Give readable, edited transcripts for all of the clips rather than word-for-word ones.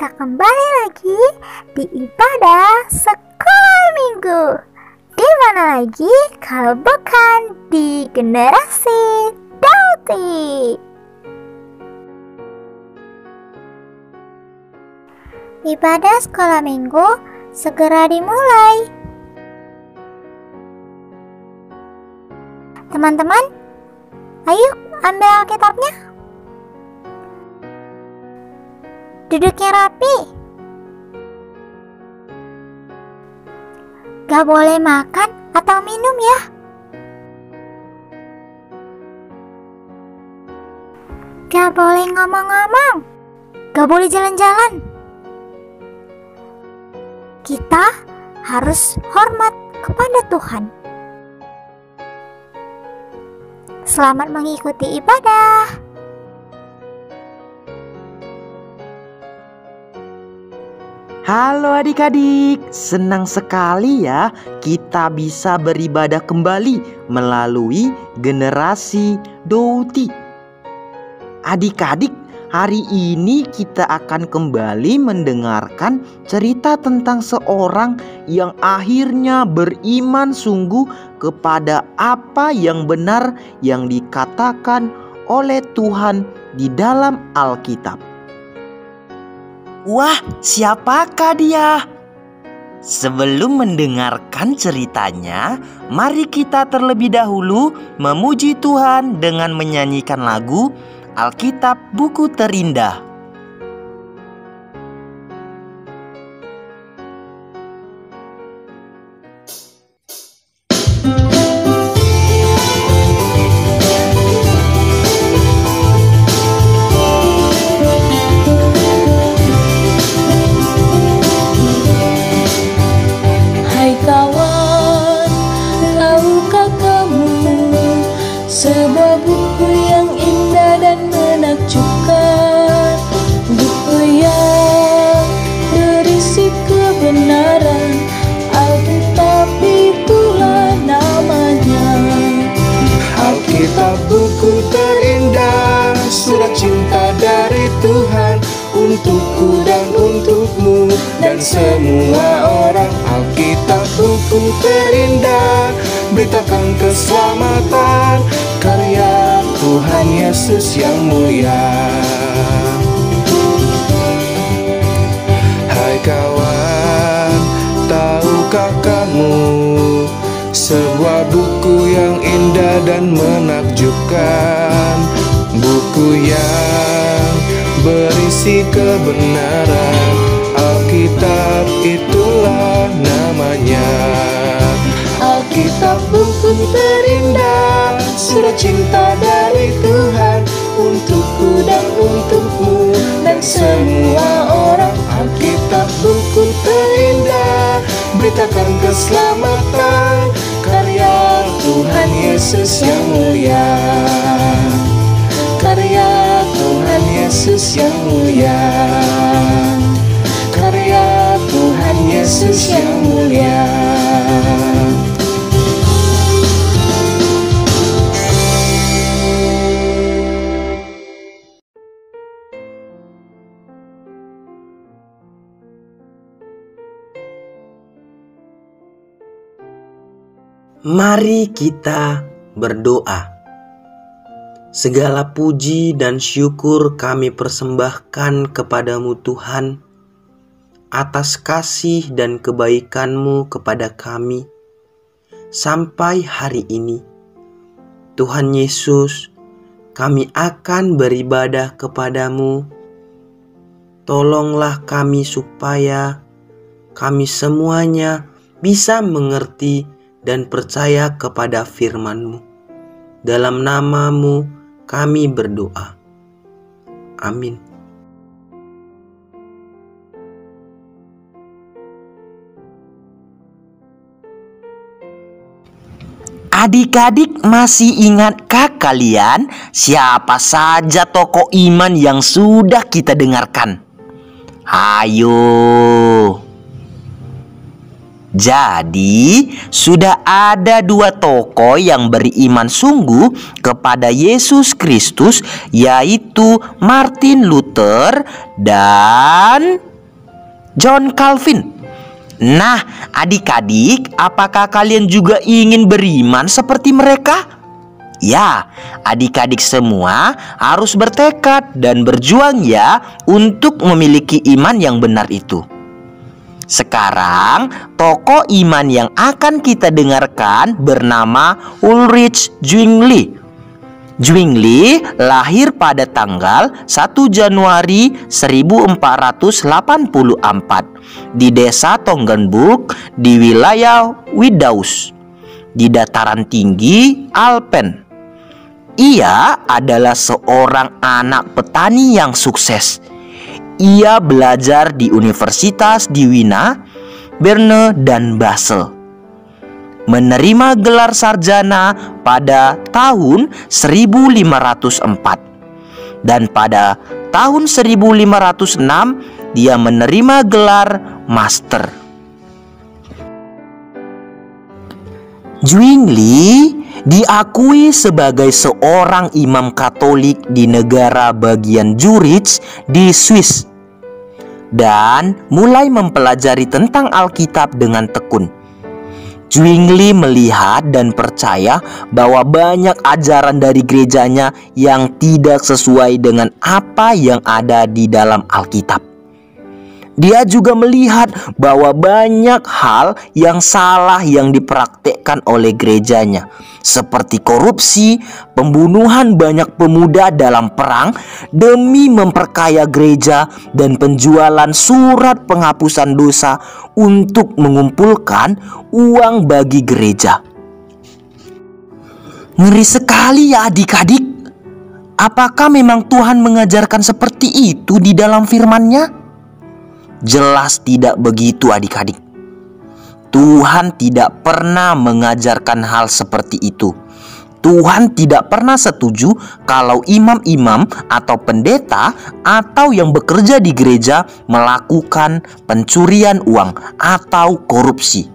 kita kembali lagi di ibadah sekolah minggu. Di mana lagi kalau bukan di Generasi Dauti. Ibadah sekolah minggu segera dimulai. Teman-teman, ayo ambil Alkitabnya. Duduknya rapi. Gak boleh makan atau minum ya. Gak boleh ngomong-ngomong. Gak boleh jalan-jalan. Kita harus hormat kepada Tuhan. Selamat mengikuti ibadah. Halo adik-adik, senang sekali ya kita bisa beribadah kembali melalui Generasi Dauti. Adik-adik, hari ini kita akan kembali mendengarkan cerita tentang seorang yang akhirnya beriman sungguh kepada apa yang benar yang dikatakan oleh Tuhan di dalam Alkitab. Wah, siapakah dia? Sebelum mendengarkan ceritanya, mari kita terlebih dahulu memuji Tuhan dengan menyanyikan lagu Alkitab Buku Terindah. Hai kawan, tahukah kamu sebuah buku yang indah dan menakjubkan, buku yang berisi kebenaran, Alkitab itulah namanya. Alkitab buku terindah, surat cinta dari Tuhan untukku dan untukmu dan semua orang. Alkitab buku terindah, beritakan keselamatan, karya Tuhan Yesus yang mulia. Hai kawan, tahukah kamu sebuah buku yang indah dan menakjubkan, buku yang berisi kebenaran, Alkitab itulah namanya. Alkitab buku terindah, surat cinta dari Tuhan untukku dan untukmu dan semua orang. Alkitab buku terindah, beritakan keselamatan, karya Tuhan Yesus yang mulia. Karya Tuhan Yesus yang mulia. Karya Tuhan Yesus yang mulia. Mari kita berdoa. Segala puji dan syukur kami persembahkan kepadamu Tuhan atas kasih dan kebaikan-Mu kepada kami sampai hari ini. Tuhan Yesus, kami akan beribadah kepadamu. Tolonglah kami supaya kami semuanya bisa mengerti dan percaya kepada firman-Mu. Dalam nama-Mu kami berdoa. Amin. Adik-adik, masih ingatkah kalian siapa saja tokoh iman yang sudah kita dengarkan? Ayo. Jadi, sudah ada dua tokoh yang beriman sungguh kepada Yesus Kristus, yaitu Martin Luther dan John Calvin. Nah, adik-adik, apakah kalian juga ingin beriman seperti mereka? Ya, adik-adik semua harus bertekad dan berjuang ya untuk memiliki iman yang benar itu. Sekarang, tokoh iman yang akan kita dengarkan bernama Ulrich Zwingli. Zwingli lahir pada tanggal 1 Januari 1484 di desa Toggenburg di wilayah Widaus di dataran tinggi Alpen. Ia adalah seorang anak petani yang sukses. Ia belajar di universitas di Wina, Berne, dan Basel. Menerima gelar sarjana pada tahun 1504 dan pada tahun 1506 dia menerima gelar master. Zwingli diakui sebagai seorang imam Katolik di negara bagian Zurich di Swiss dan mulai mempelajari tentang Alkitab dengan tekun. Zwingli melihat dan percaya bahwa banyak ajaran dari gerejanya yang tidak sesuai dengan apa yang ada di dalam Alkitab. Dia juga melihat bahwa banyak hal yang salah yang dipraktikkan oleh gerejanya, seperti korupsi, pembunuhan banyak pemuda dalam perang demi memperkaya gereja, dan penjualan surat penghapusan dosa untuk mengumpulkan uang bagi gereja. Ngeri sekali ya adik-adik. Apakah memang Tuhan mengajarkan seperti itu di dalam firman-Nya? Jelas tidak begitu adik-adik. Tuhan tidak pernah mengajarkan hal seperti itu. Tuhan tidak pernah setuju kalau imam-imam atau pendeta atau yang bekerja di gereja melakukan pencurian uang atau korupsi,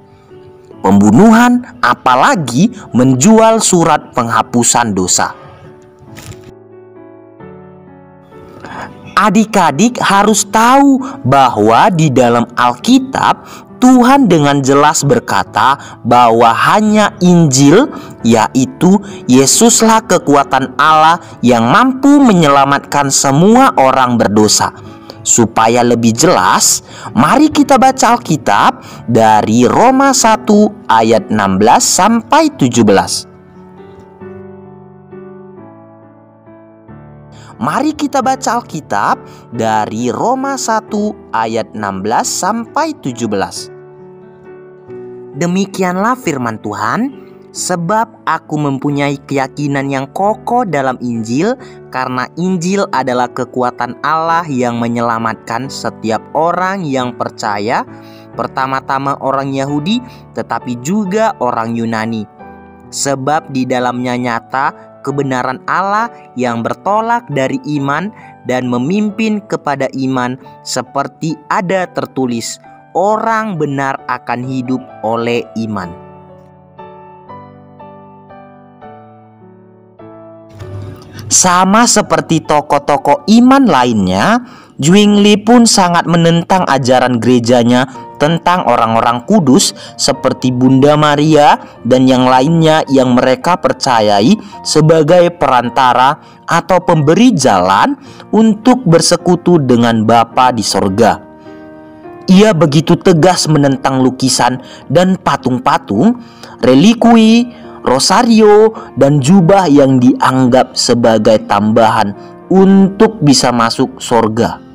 pembunuhan, apalagi menjual surat penghapusan dosa. Adik-adik harus tahu bahwa di dalam Alkitab Tuhan dengan jelas berkata bahwa hanya Injil, yaitu Yesuslah kekuatan Allah yang mampu menyelamatkan semua orang berdosa. Supaya lebih jelas, mari kita baca Alkitab dari Roma 1 ayat 16 sampai 17. Mari kita baca Alkitab dari Roma 1 ayat 16 sampai 17. Demikianlah firman Tuhan, sebab aku mempunyai keyakinan yang kokoh dalam Injil, karena Injil adalah kekuatan Allah yang menyelamatkan setiap orang yang percaya, pertama-tama orang Yahudi, tetapi juga orang Yunani. Sebab di dalamnya nyata kebenaran Allah yang bertolak dari iman dan memimpin kepada iman, seperti ada tertulis, orang benar akan hidup oleh iman. Sama seperti tokoh-tokoh iman lainnya, Zwingli pun sangat menentang ajaran gerejanya tentang orang-orang kudus seperti Bunda Maria dan yang lainnya yang mereka percayai sebagai perantara atau pemberi jalan untuk bersekutu dengan Bapa di sorga. Ia begitu tegas menentang lukisan dan patung-patung, relikui, rosario, dan jubah yang dianggap sebagai tambahan untuk bisa masuk sorga.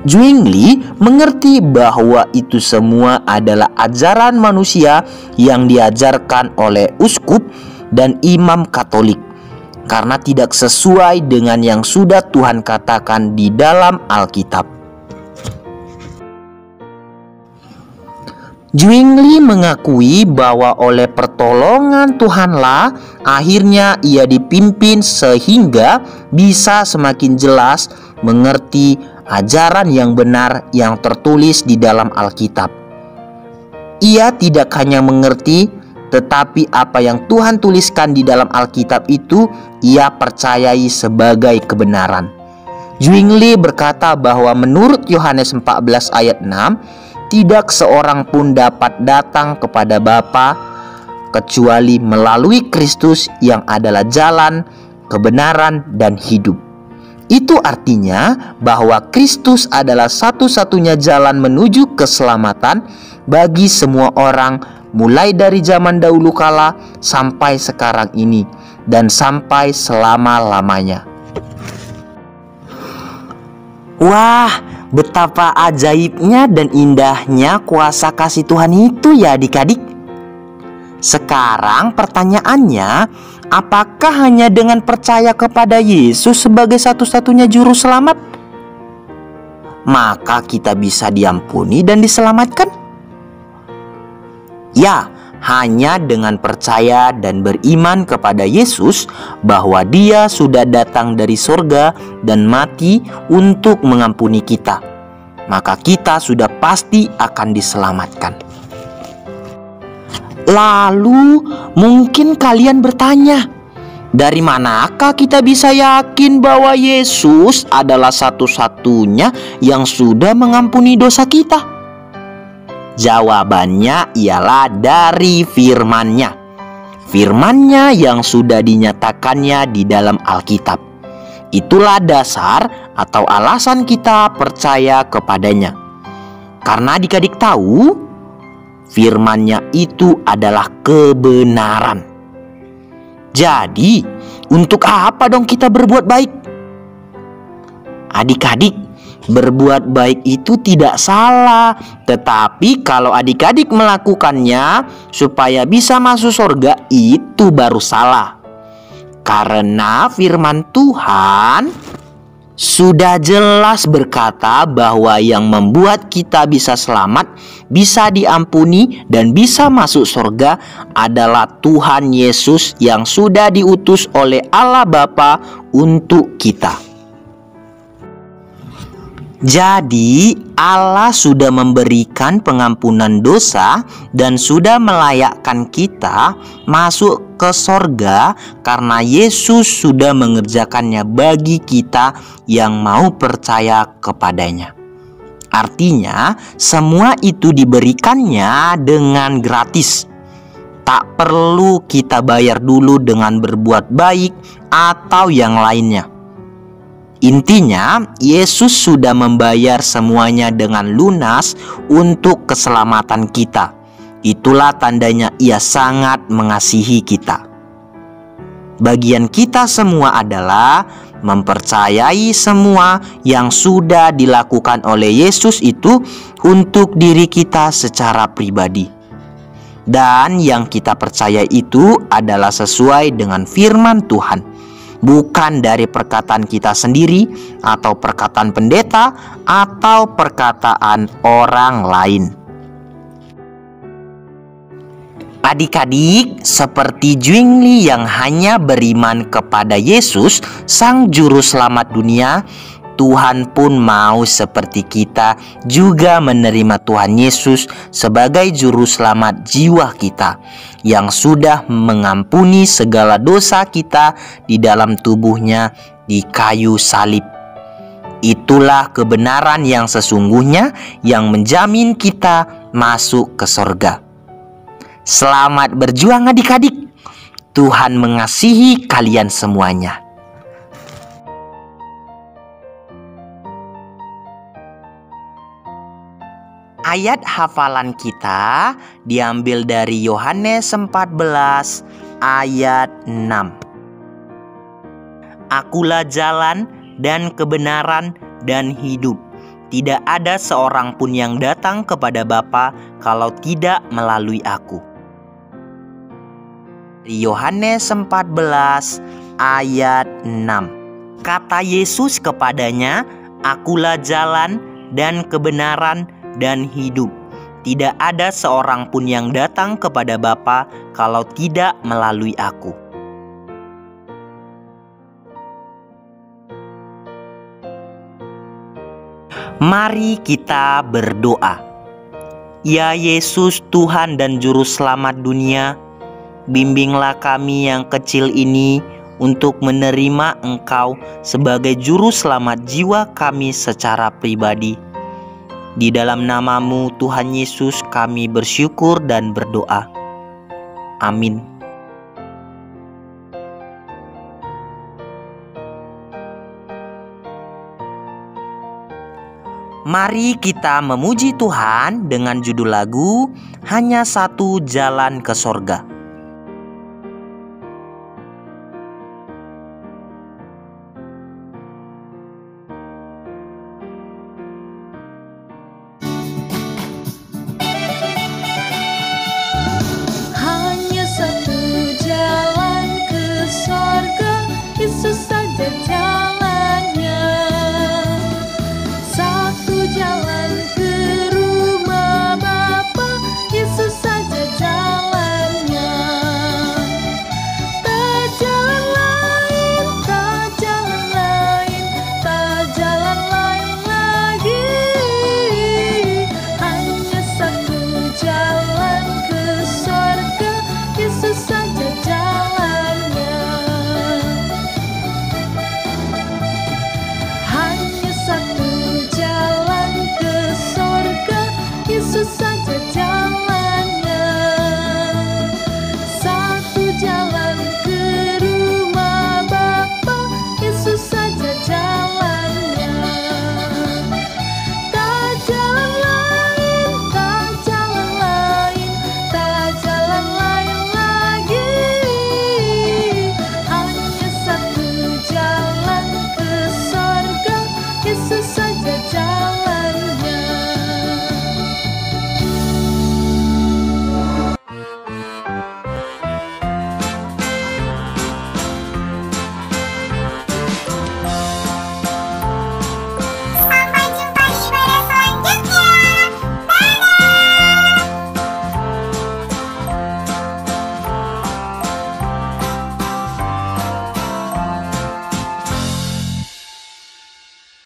Zwingli mengerti bahwa itu semua adalah ajaran manusia yang diajarkan oleh uskup dan imam Katolik, karena tidak sesuai dengan yang sudah Tuhan katakan di dalam Alkitab. Zwingli mengakui bahwa oleh pertolongan Tuhanlah akhirnya ia dipimpin sehingga bisa semakin jelas mengerti ajaran yang benar yang tertulis di dalam Alkitab. Ia tidak hanya mengerti, tetapi apa yang Tuhan tuliskan di dalam Alkitab itu ia percayai sebagai kebenaran. Zwingli berkata bahwa menurut Yohanes 14 ayat 6, tidak seorang pun dapat datang kepada Bapa kecuali melalui Kristus yang adalah jalan, kebenaran, dan hidup. Itu artinya bahwa Kristus adalah satu-satunya jalan menuju keselamatan bagi semua orang, mulai dari zaman dahulu kala sampai sekarang ini dan sampai selama-lamanya. Wah, betapa ajaibnya dan indahnya kuasa kasih Tuhan itu ya adik-adik. Sekarang pertanyaannya, apakah hanya dengan percaya kepada Yesus sebagai satu-satunya juru selamat, maka kita bisa diampuni dan diselamatkan? Ya, hanya dengan percaya dan beriman kepada Yesus bahwa Dia sudah datang dari surga dan mati untuk mengampuni kita, maka kita sudah pasti akan diselamatkan. Lalu mungkin kalian bertanya, dari manakah kita bisa yakin bahwa Yesus adalah satu-satunya yang sudah mengampuni dosa kita? Jawabannya ialah dari firman-Nya. Firman-Nya yang sudah dinyatakannya di dalam Alkitab. Itulah dasar atau alasan kita percaya kepadanya. Karena adik-adik tahu, firman-Nya itu adalah kebenaran. Jadi, untuk apa dong kita berbuat baik? Adik-adik, berbuat baik itu tidak salah, tetapi kalau adik-adik melakukannya supaya bisa masuk surga, itu baru salah. Karena firman Tuhan sudah jelas berkata bahwa yang membuat kita bisa selamat, bisa diampuni, dan bisa masuk surga adalah Tuhan Yesus yang sudah diutus oleh Allah Bapa untuk kita. Jadi Allah sudah memberikan pengampunan dosa dan sudah melayakkan kita masuk ke sorga karena Yesus sudah mengerjakannya bagi kita yang mau percaya kepadanya. Artinya semua itu diberikannya dengan gratis. Tak perlu kita bayar dulu dengan berbuat baik atau yang lainnya. Intinya, Yesus sudah membayar semuanya dengan lunas untuk keselamatan kita. Itulah tandanya Ia sangat mengasihi kita. Bagian kita semua adalah mempercayai semua yang sudah dilakukan oleh Yesus itu untuk diri kita secara pribadi. Dan yang kita percaya itu adalah sesuai dengan firman Tuhan. Bukan dari perkataan kita sendiri, atau perkataan pendeta, atau perkataan orang lain. Adik-adik, seperti Zwingli yang hanya beriman kepada Yesus, Sang Juru Selamat dunia, Tuhan pun mau seperti kita juga menerima Tuhan Yesus sebagai Juru Selamat jiwa kita, yang sudah mengampuni segala dosa kita di dalam tubuhnya di kayu salib. Itulah kebenaran yang sesungguhnya yang menjamin kita masuk ke surga. Selamat berjuang adik-adik. Tuhan mengasihi kalian semuanya. Ayat hafalan kita diambil dari Yohanes 14 ayat 6. Akulah jalan dan kebenaran dan hidup. Tidak ada seorang pun yang datang kepada Bapa kalau tidak melalui aku. Yohanes 14 ayat 6. Kata Yesus kepadanya, "Akulah jalan dan kebenaran dan hidup. Tidak ada seorang pun yang datang kepada Bapa kalau tidak melalui aku." Mari kita berdoa. Ya Yesus, Tuhan dan Juru Selamat dunia, bimbinglah kami yang kecil ini untuk menerima Engkau sebagai juru selamat jiwa kami secara pribadi. Di dalam nama-Mu Tuhan Yesus kami bersyukur dan berdoa. Amin. Mari kita memuji Tuhan dengan judul lagu Hanya Satu Jalan ke Sorga.